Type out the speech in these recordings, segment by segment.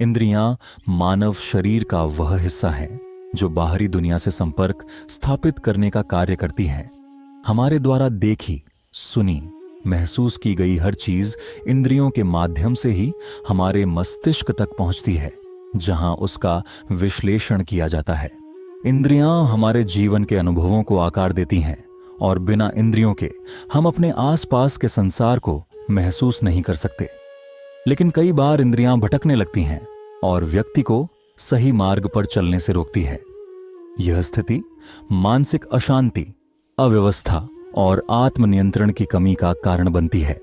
इंद्रियां मानव शरीर का वह हिस्सा है जो बाहरी दुनिया से संपर्क स्थापित करने का कार्य करती हैं। हमारे द्वारा देखी, सुनी, महसूस की गई हर चीज इंद्रियों के माध्यम से ही हमारे मस्तिष्क तक पहुंचती है, जहां उसका विश्लेषण किया जाता है। इंद्रियां हमारे जीवन के अनुभवों को आकार देती हैं और बिना इंद्रियों के हम अपने आसपास के संसार को महसूस नहीं कर सकते। लेकिन कई बार इंद्रियां भटकने लगती हैं और व्यक्ति को सही मार्ग पर चलने से रोकती है। यह स्थिति मानसिक अशांति, अव्यवस्था और आत्मनियंत्रण की कमी का कारण बनती है।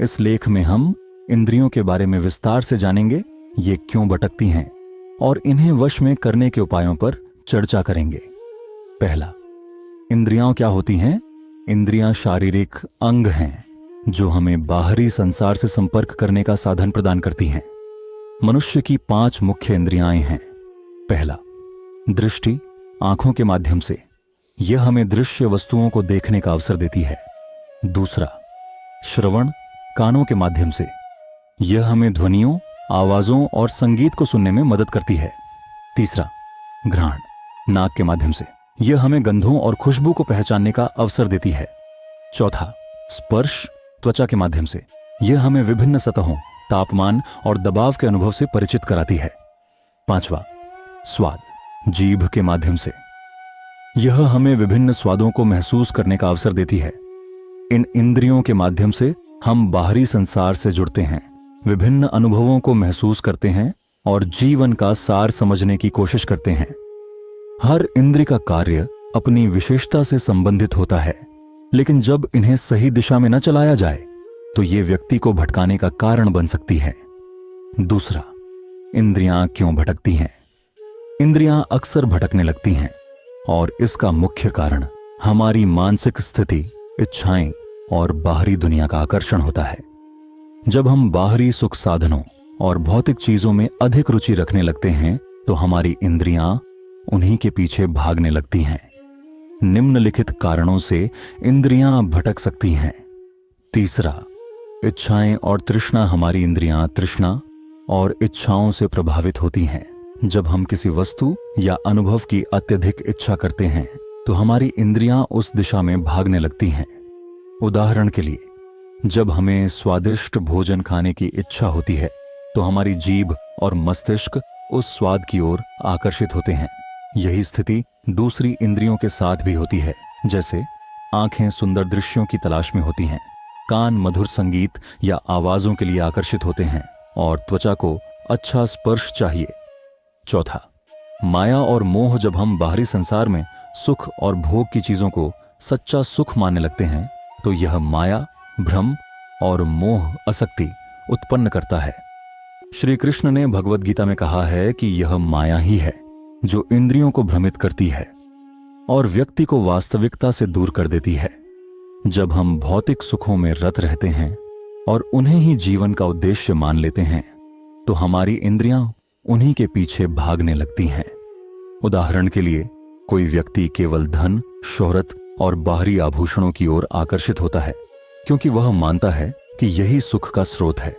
इस लेख में हम इंद्रियों के बारे में विस्तार से जानेंगे, ये क्यों भटकती हैं और इन्हें वश में करने के उपायों पर चर्चा करेंगे। पहला, इंद्रियां क्या होती हैं? इंद्रियां शारीरिक अंग हैं जो हमें बाहरी संसार से संपर्क करने का साधन प्रदान करती हैं। मनुष्य की 5 मुख्य इंद्रियां हैं। पहला, दृष्टि, आंखों के माध्यम से। यह हमें दृश्य वस्तुओं को देखने का अवसर देती है। दूसरा, श्रवण, कानों के माध्यम से। यह हमें ध्वनियों, आवाजों और संगीत को सुनने में मदद करती है। तीसरा, घ्राण, नाक के माध्यम से। यह हमें गंधों और खुशबू को पहचानने का अवसर देती है। चौथा, स्पर्श, त्वचा के माध्यम से। यह हमें विभिन्न सतहों, तापमान और दबाव के अनुभव से परिचित कराती है। पांचवा, स्वाद, जीभ के माध्यम से। यह हमें विभिन्न स्वादों को महसूस करने का अवसर देती है। इन इंद्रियों के माध्यम से हम बाहरी संसार से जुड़ते हैं, विभिन्न अनुभवों को महसूस करते हैं और जीवन का सार समझने की कोशिश करते हैं। हर इंद्रिय का कार्य अपनी विशेषता से संबंधित होता है, लेकिन जब इन्हें सही दिशा में न चलाया जाए तो ये व्यक्ति को भटकाने का कारण बन सकती है। दूसरा, इंद्रियां क्यों भटकती हैं? इंद्रियां अक्सर भटकने लगती हैं और इसका मुख्य कारण हमारी मानसिक स्थिति, इच्छाएं और बाहरी दुनिया का आकर्षण होता है। जब हम बाहरी सुख साधनों और भौतिक चीजों में अधिक रुचि रखने लगते हैं तो हमारी इंद्रियां उन्हीं के पीछे भागने लगती हैं। निम्नलिखित कारणों से इंद्रियां भटक सकती हैं। तीसरा, इच्छाएं और तृष्णा। हमारी इंद्रियां तृष्णा और इच्छाओं से प्रभावित होती हैं। जब हम किसी वस्तु या अनुभव की अत्यधिक इच्छा करते हैं तो हमारी इंद्रियां उस दिशा में भागने लगती हैं। उदाहरण के लिए, जब हमें स्वादिष्ट भोजन खाने की इच्छा होती है तो हमारी जीभ और मस्तिष्क उस स्वाद की ओर आकर्षित होते हैं। यही स्थिति दूसरी इंद्रियों के साथ भी होती है। जैसे आंखें सुंदर दृश्यों की तलाश में होती हैं, कान मधुर संगीत या आवाजों के लिए आकर्षित होते हैं और त्वचा को अच्छा स्पर्श चाहिए। चौथा, माया और मोह। जब हम बाहरी संसार में सुख और भोग की चीजों को सच्चा सुख मानने लगते हैं तो यह माया, भ्रम और मोह आसक्ति उत्पन्न करता है। श्री कृष्ण ने भगवद गीता में कहा है कि यह माया ही है जो इंद्रियों को भ्रमित करती है और व्यक्ति को वास्तविकता से दूर कर देती है। जब हम भौतिक सुखों में रत रहते हैं और उन्हें ही जीवन का उद्देश्य मान लेते हैं तो हमारी इंद्रियां उन्हीं के पीछे भागने लगती हैं। उदाहरण के लिए, कोई व्यक्ति केवल धन, शोहरत और बाहरी आभूषणों की ओर आकर्षित होता है क्योंकि वह मानता है कि यही सुख का स्रोत है।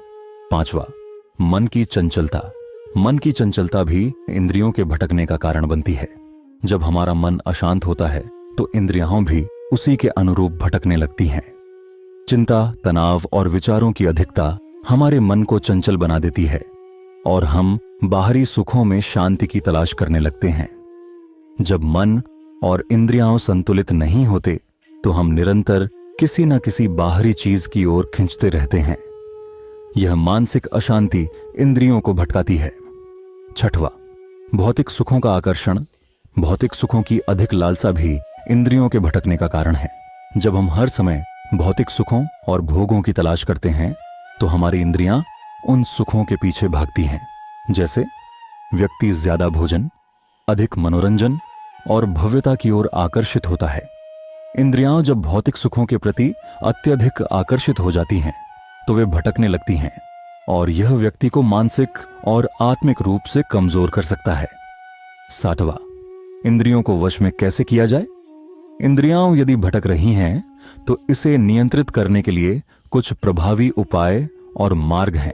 पांचवा, मन की चंचलता। मन की चंचलता भी इंद्रियों के भटकने का कारण बनती है। जब हमारा मन अशांत होता है तो इंद्रियां भी उसी के अनुरूप भटकने लगती हैं। चिंता, तनाव और विचारों की अधिकता हमारे मन को चंचल बना देती है और हम बाहरी सुखों में शांति की तलाश करने लगते हैं। जब मन और इंद्रियां संतुलित नहीं होते तो हम निरंतर किसी न किसी बाहरी चीज की ओर खींचते रहते हैं। यह मानसिक अशांति इंद्रियों को भटकाती है। छठवां, भौतिक सुखों का आकर्षण। भौतिक सुखों की अधिक लालसा भी इंद्रियों के भटकने का कारण है। जब हम हर समय भौतिक सुखों और भोगों की तलाश करते हैं तो हमारी इंद्रियां उन सुखों के पीछे भागती हैं। जैसे व्यक्ति ज्यादा भोजन, अधिक मनोरंजन और भव्यता की ओर आकर्षित होता है। इंद्रियां जब भौतिक सुखों के प्रति अत्यधिक आकर्षित हो जाती हैं तो वे भटकने लगती हैं और यह व्यक्ति को मानसिक और आत्मिक रूप से कमजोर कर सकता है। सातवां, इंद्रियों को वश में कैसे किया जाए? इंद्रियां यदि भटक रही हैं तो इसे नियंत्रित करने के लिए कुछ प्रभावी उपाय और मार्ग हैं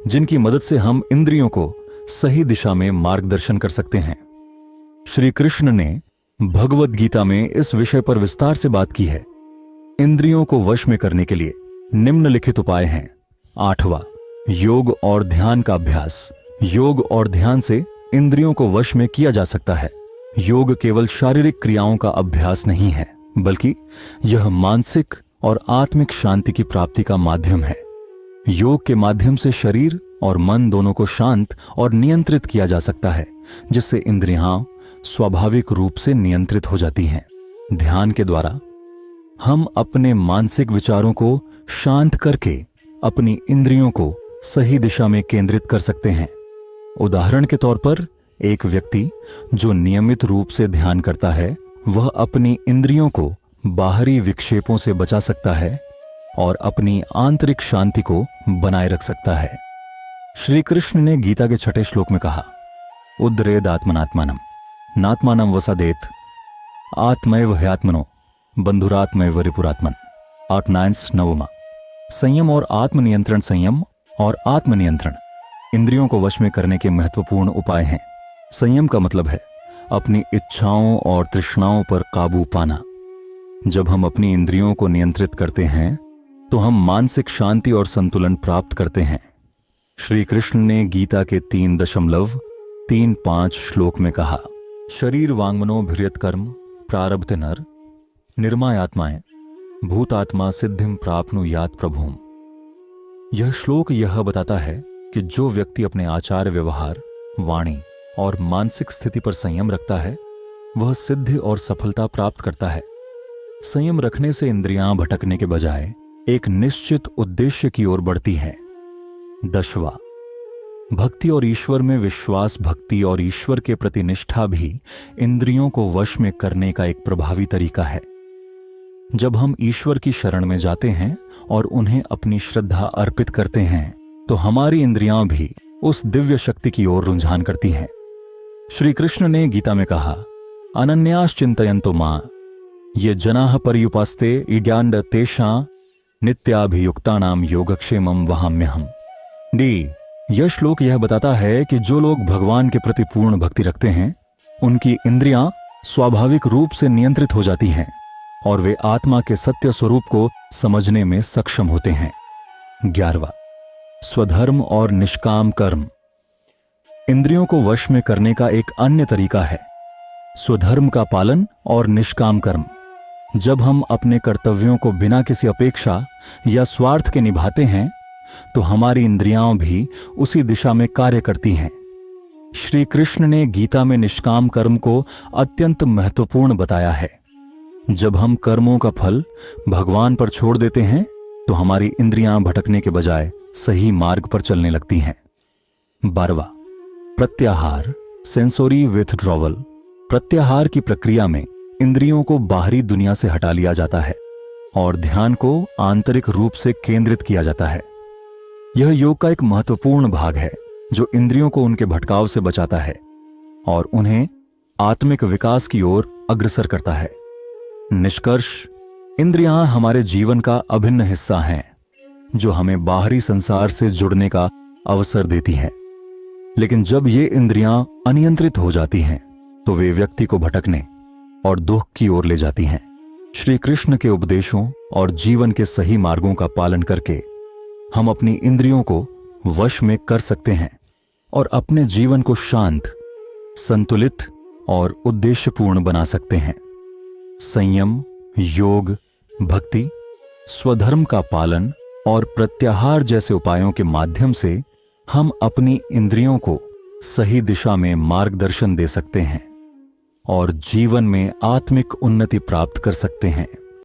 जिनकी मदद से हम इंद्रियों को सही दिशा में मार्गदर्शन कर सकते हैं। श्री कृष्ण ने भगवत गीता में इस विषय पर विस्तार से बात की है। इंद्रियों को वश में करने के लिए निम्नलिखित उपाय हैं। 8वां, योग और ध्यान का अभ्यास। योग और ध्यान से इंद्रियों को वश में किया जा सकता है। योग केवल शारीरिक क्रियाओं का अभ्यास नहीं है, बल्कि यह मानसिक और आत्मिक शांति की प्राप्ति का माध्यम है। योग के माध्यम से शरीर और मन दोनों को शांत और नियंत्रित किया जा सकता है, जिससे इंद्रियां स्वाभाविक रूप से नियंत्रित हो जाती हैं। ध्यान के द्वारा हम अपने मानसिक विचारों को शांत करके अपनी इंद्रियों को सही दिशा में केंद्रित कर सकते हैं। उदाहरण के तौर पर, एक व्यक्ति जो नियमित रूप से ध्यान करता है, वह अपनी इंद्रियों को बाहरी विक्षेपों से बचा सकता है और अपनी आंतरिक शांति को बनाए रख सकता है। श्री कृष्ण ने गीता के 6ठे श्लोक में कहा, उद्रेद आत्मनात्मानम नात्मानम वसादेत आत्मैव ह्यात्मनो बंधुरात्मैव रिपुरात्मन। 8 9वां, संयम और आत्मनियंत्रण। संयम और आत्मनियंत्रण इंद्रियों को वश में करने के महत्वपूर्ण उपाय हैं। संयम का मतलब है अपनी इच्छाओं और तृष्णाओं पर काबू पाना। जब हम अपनी इंद्रियों को नियंत्रित करते हैं तो हम मानसिक शांति और संतुलन प्राप्त करते हैं। श्री कृष्ण ने गीता के 3.35 श्लोक में कहा, शरीर वांगमनोभिर्यत कर्म प्रारब्धे नर निर्मायात्माएं भूतात्मा सिद्धिम प्राप्नुयात् प्रभुम। यह श्लोक यह बताता है कि जो व्यक्ति अपने आचार व्यवहार, वाणी और मानसिक स्थिति पर संयम रखता है, वह सिद्धि और सफलता प्राप्त करता है। संयम रखने से इंद्रियां भटकने के बजाय एक निश्चित उद्देश्य की ओर बढ़ती हैं। 10वां, भक्ति और ईश्वर में विश्वास। भक्ति और ईश्वर के प्रति निष्ठा भी इंद्रियों को वश में करने का एक प्रभावी तरीका है। जब हम ईश्वर की शरण में जाते हैं और उन्हें अपनी श्रद्धा अर्पित करते हैं, तो हमारी इंद्रियां भी उस दिव्य शक्ति की ओर रुझान करती हैं। श्री कृष्ण ने गीता में कहा, अनन्यास चिंतयन्तो मां ये जनाः पर्युपास्ते इड्यांड तेषां नित्याभियुक्तानां योगक्षेमं वहाम्यहम्। यह श्लोक यह बताता है कि जो लोग भगवान के प्रति पूर्ण भक्ति रखते हैं, उनकी इंद्रियां स्वाभाविक रूप से नियंत्रित हो जाती हैं और वे आत्मा के सत्य स्वरूप को समझने में सक्षम होते हैं। 11वां, स्वधर्म और निष्काम कर्म। इंद्रियों को वश में करने का एक अन्य तरीका है स्वधर्म का पालन और निष्काम कर्म। जब हम अपने कर्तव्यों को बिना किसी अपेक्षा या स्वार्थ के निभाते हैं, तो हमारी इंद्रियां भी उसी दिशा में कार्य करती हैं। श्री कृष्ण ने गीता में निष्काम कर्म को अत्यंत महत्वपूर्ण बताया है। जब हम कर्मों का फल भगवान पर छोड़ देते हैं, तो हमारी इंद्रियां भटकने के बजाय सही मार्ग पर चलने लगती हैं। 12वां, प्रत्याहार, सेंसोरी विथड्रॉवल। प्रत्याहार की प्रक्रिया में इंद्रियों को बाहरी दुनिया से हटा लिया जाता है और ध्यान को आंतरिक रूप से केंद्रित किया जाता है। यह योग का एक महत्वपूर्ण भाग है जो इंद्रियों को उनके भटकाव से बचाता है और उन्हें आत्मिक विकास की ओर अग्रसर करता है। निष्कर्ष, इंद्रियां हमारे जीवन का अभिन्न हिस्सा हैं, जो हमें बाहरी संसार से जुड़ने का अवसर देती हैं। लेकिन जब ये इंद्रियां अनियंत्रित हो जाती हैं, तो वे व्यक्ति को भटकने और दुख की ओर ले जाती हैं। श्री कृष्ण के उपदेशों और जीवन के सही मार्गों का पालन करके हम अपनी इंद्रियों को वश में कर सकते हैं और अपने जीवन को शांत, संतुलित और उद्देश्यपूर्ण बना सकते हैं। संयम, योग, भक्ति, स्वधर्म का पालन और प्रत्याहार जैसे उपायों के माध्यम से हम अपनी इंद्रियों को सही दिशा में मार्गदर्शन दे सकते हैं और जीवन में आत्मिक उन्नति प्राप्त कर सकते हैं।